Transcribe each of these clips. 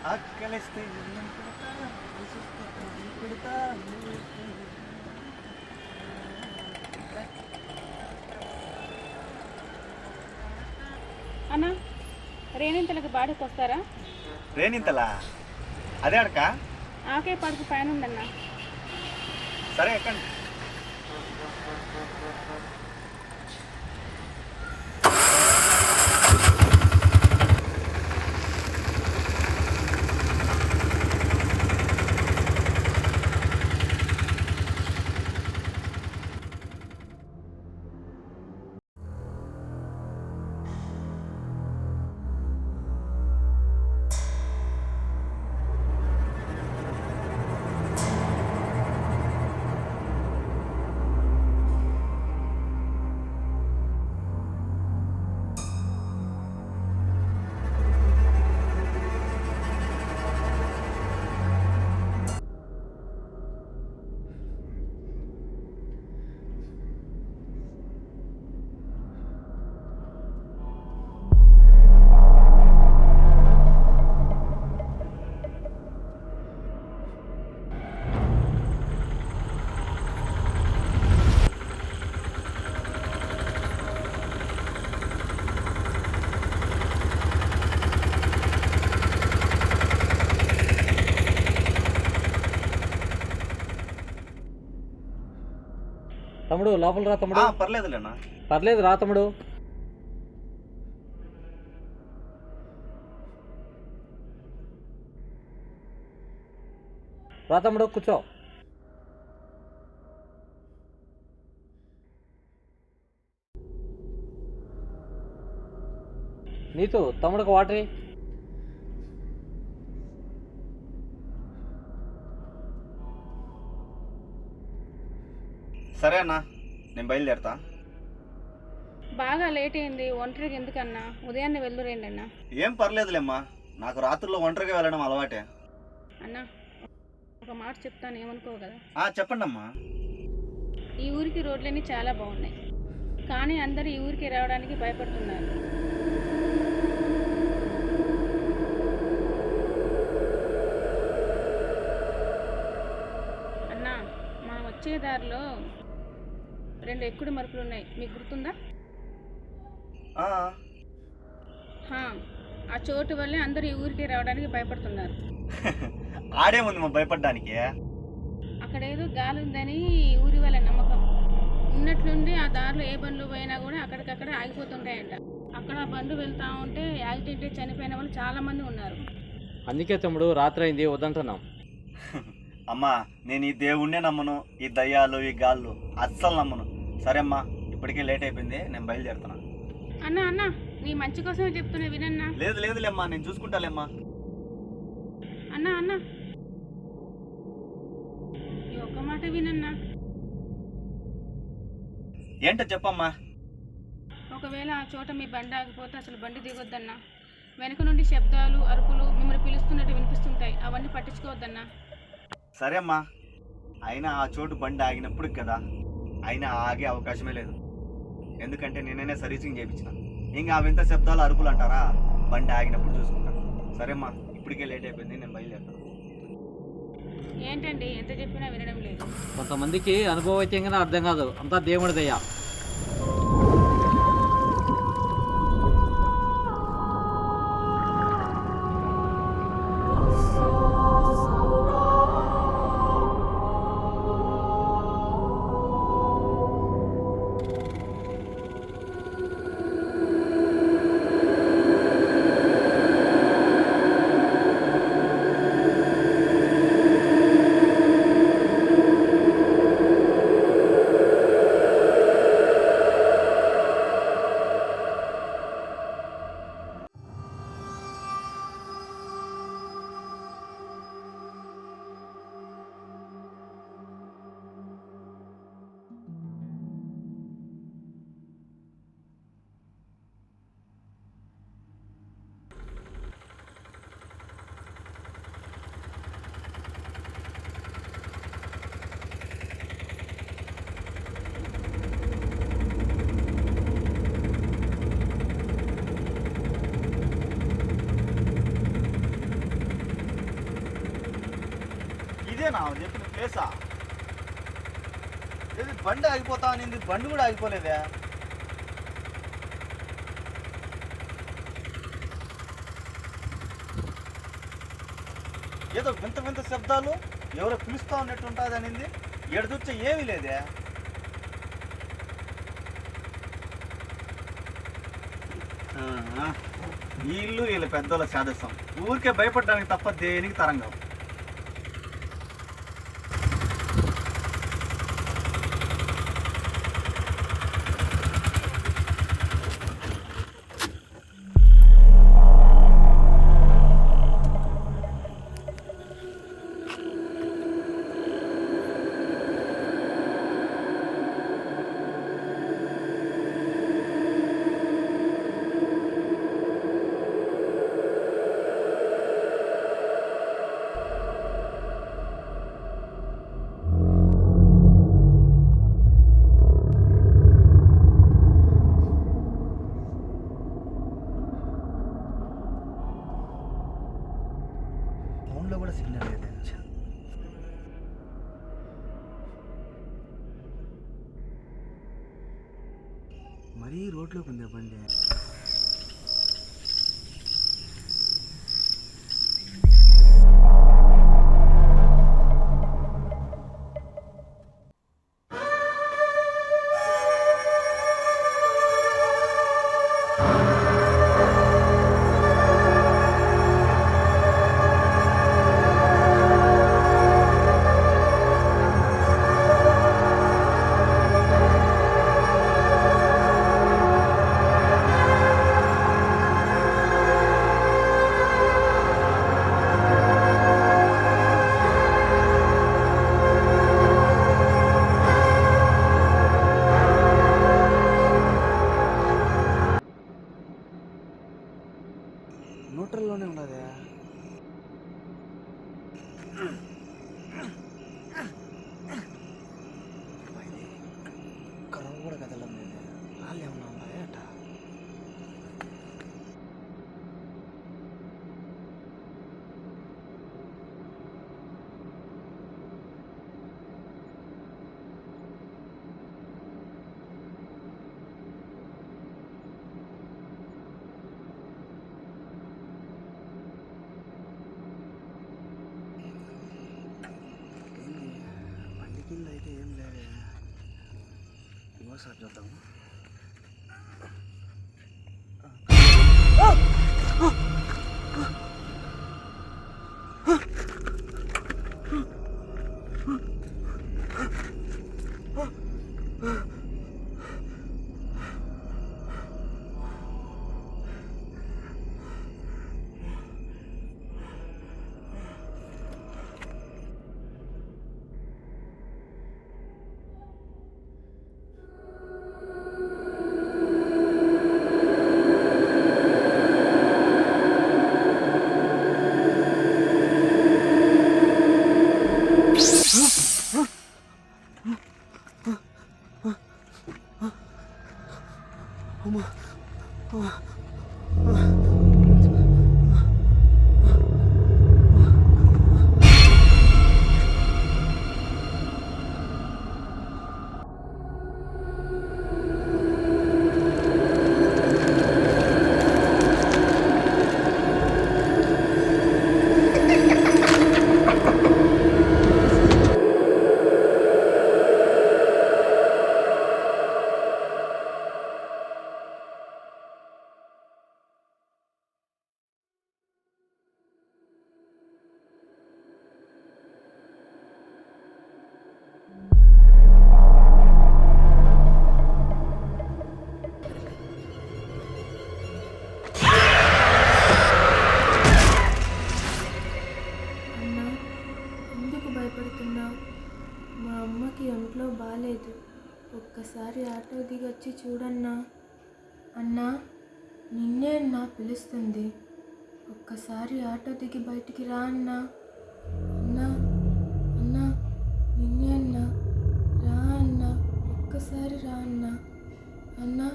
ఆకలిస్తే అన్నం పెడతా, విసుస్తే అన్నం పెడతా, నువ్వైతే అన్న రేణింతలకు బాడికి వస్తారా? రేనింతలా? అదే అడక. ఆకే పడుకు పైన ఉందన్న. సరే ఎక్కండి. తమ్ముడు లోపల రా తమ్ముడు. పర్లేదులేనా. పర్లేదు రా తమ్ముడు. రా తమ్ముడు కూర్చో. నీతు తమ్ముడికి వాటరీ. సరే అన్నా, నేను బయలుదేరతా. బాగా లేట్ అయింది, ఒంటరికి ఎందుకన్నా? ఉదయాన్నే వెళ్ళురేండి అన్న. ఏం పర్లేదులేమ్మా, నాకు రాత్రుల్లో ఒంటరిగా వెళ్ళడం అలవాటే. అన్న ఒక మాట చెప్తాను, ఏమనుకోవు కదా? చెప్పండి అమ్మా. ఈ ఊరికి రోడ్లన్నీ చాలా బాగున్నాయి, కానీ అందరూ ఈ ఊరికి రావడానికి భయపడుతున్నారు. అన్న మనం వచ్చే దారిలో 2 ఎక్కుడు మరుపులు ఉన్నాయి, మీకు గుర్తుందా? ఆ చోటు వల్లే అందరూ ఈ ఊరికి రావడానికి భయపడుతున్నారు. ఆడేముంది మా భయపడడానికి? అక్కడేదో గాలి ఉందని ఊరి వాళ్ళ నమ్మకం. ఉన్నట్లుండి ఆ దారిలో ఏ బండ్లు పోయినా కూడా అక్కడికక్కడ ఆగిపోతుంటాయంట. అక్కడ బండ్లు వెళ్తా ఉంటే యాక్సిడెంట్ చనిపోయిన వాళ్ళు చాలా మంది ఉన్నారు. అందుకే తమ్ముడు రాత్రి అయింది వద్దంటున్నాం. అమ్మా, నేను ఈ దేవుణ్ణే నమ్మను, ఈ దయ్యాలు ఈ గాళ్ళు అస్సలు నమ్మను. సరే అమ్మా, ఇప్పటికే లేట్ అయిపోయింది, నేను బయలుదేరుతున్నా. అన్న అన్న నీ మంచి కోసమే చెప్తున్నా, వినన్నా. లేదులేమ్మా, నేను చూసుకుంటాలేమ్మా. అన్న అన్న ఈ ఒక్క మాట వినన్నా. ఏంటో చెప్పమ్మా. ఒకవేళ ఆ చోట మీ బండి ఆగిపోతే అసలు బండి దిగొద్దన్నా. వెనక నుండి శబ్దాలు, అరుపులు మిమ్మల్ని పిలుస్తున్నట్టు వినిపిస్తుంటాయి, అవన్నీ పట్టించుకోవద్దన్నా. సరే అమ్మా, అయినా ఆ చోటు బండి ఆగినప్పుడు కదా, అయినా ఆగే అవకాశమే లేదు. ఎందుకంటే నేనైనా సర్వీసింగ్ చేయించిన. ఇంకా ఆ వింత శబ్దాలు అరుపులు అంటారా? బండి ఆగినప్పుడు చూసుకుంటాను. సరే అమ్మా, ఇప్పటికే లేట్ అయిపోయింది, నేను బయలుదేరుతాను. ఏంటండి ఎంత చెప్పినా వినడం లేదు. కొంతమందికి అనుభవైత్యంగానే అర్థం కాదు, అంతా దేవుడి దయ. ఇదేనా చెప్పిన ప్లేసా? ఇది బండి ఆగిపోతా అనింది, బండి కూడా ఆగిపోలేదే. ఏదో వింత వింత శబ్దాలు, ఎవరో పిలుస్తా ఉన్నట్టు ఉంటుంది అనింది. ఎడదొచ్చే ఏమీ లేదే. ఈ ఇల్లు వీళ్ళ పెద్దోళ్ళ సాధిస్తాం. ఊరికే భయపడడానికి తప్ప దేనికి తరంగం. ఫోన్లో కూడా సిగ్నల్ లేదు. మరీ రోడ్లోకి ఉందే బండి. న్యూట్రల్లోనే ఉన్నదే. కర్ర కూడా కదలం లేదు. వాళ్ళు ఏమన్నా ఉన్నాయా అట. కింద అయితే ఏం లేదే. ఇంకోసారి చూద్దాము. బాలేదు. ఒక్కసారి ఆటో దిగొచ్చి చూడన్నా. అన్నా, నిన్నే అన్నా పిలుస్తుంది. ఒక్కసారి ఆటో దిగి బయటికి రా అన్నా. అన్నా అన్నా, నిన్నే అన్నా, రా అన్నా, ఒక్కసారి రా అన్నా. అన్నా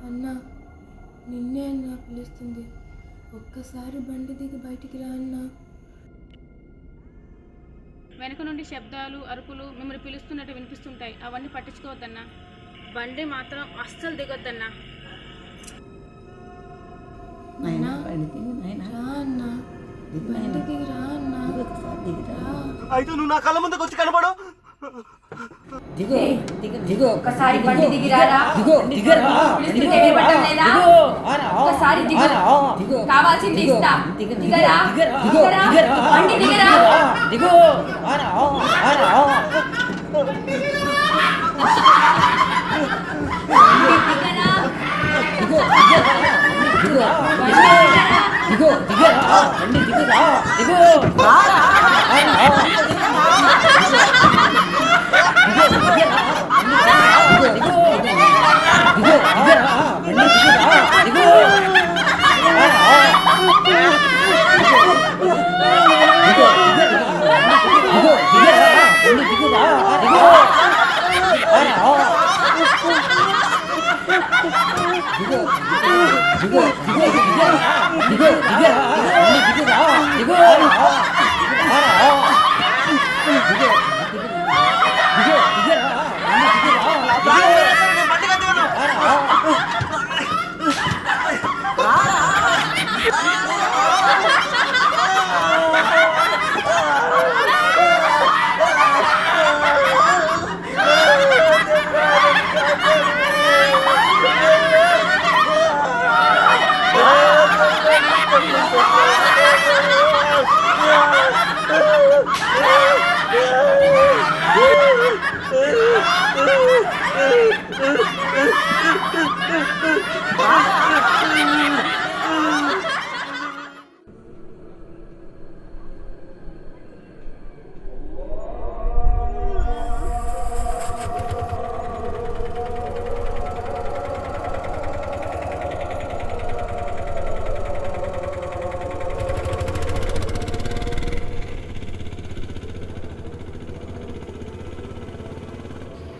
అన్నా, నిన్నే అన్నా పిలుస్తుంది. ఒక్కసారి బండి దిగి బయటికి రా అన్నా. వెనక నుండి శబ్దాలు అరుపులు మిమ్మల్ని పిలుస్తున్నట్టు వినిపిస్తుంటాయి. అవన్నీ పట్టించుకోవద్దన్నా. బండి మాత్రం అస్సలు దిగొద్దన్నా. అన్నా రా అన్నా, బండి దిగి రా అన్నా. అయితే నువ్వు నా కళ్ళ ముందుకు వచ్చి కనబడు. ఒకసారి బండి దిగిరారా, పిలుస్తుంటే వినపడటం లేదా? ఒకసారి దిగు, కావాల్సింది ఇస్తా. దిగరా, బండి దిగరా.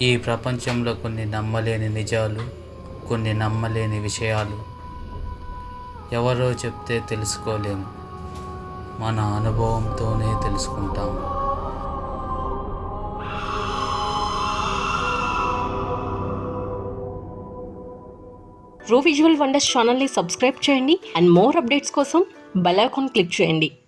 ఈ ప్రపంచంలో కొన్ని నమ్మలేని నిజాలు, కొన్ని నమ్మలేని విషయాలు ఎవరో చెప్తే తెలుసుకోలేము, మన అనుభవంతోనే తెలుసుకుంటాము. రో విజువల్ వండర్స్ ఛానల్ని సబ్స్క్రైబ్ చేయండి అండ్ మోర్ అప్డేట్స్ కోసం బెల్ ఐకాన్ క్లిక్ చేయండి.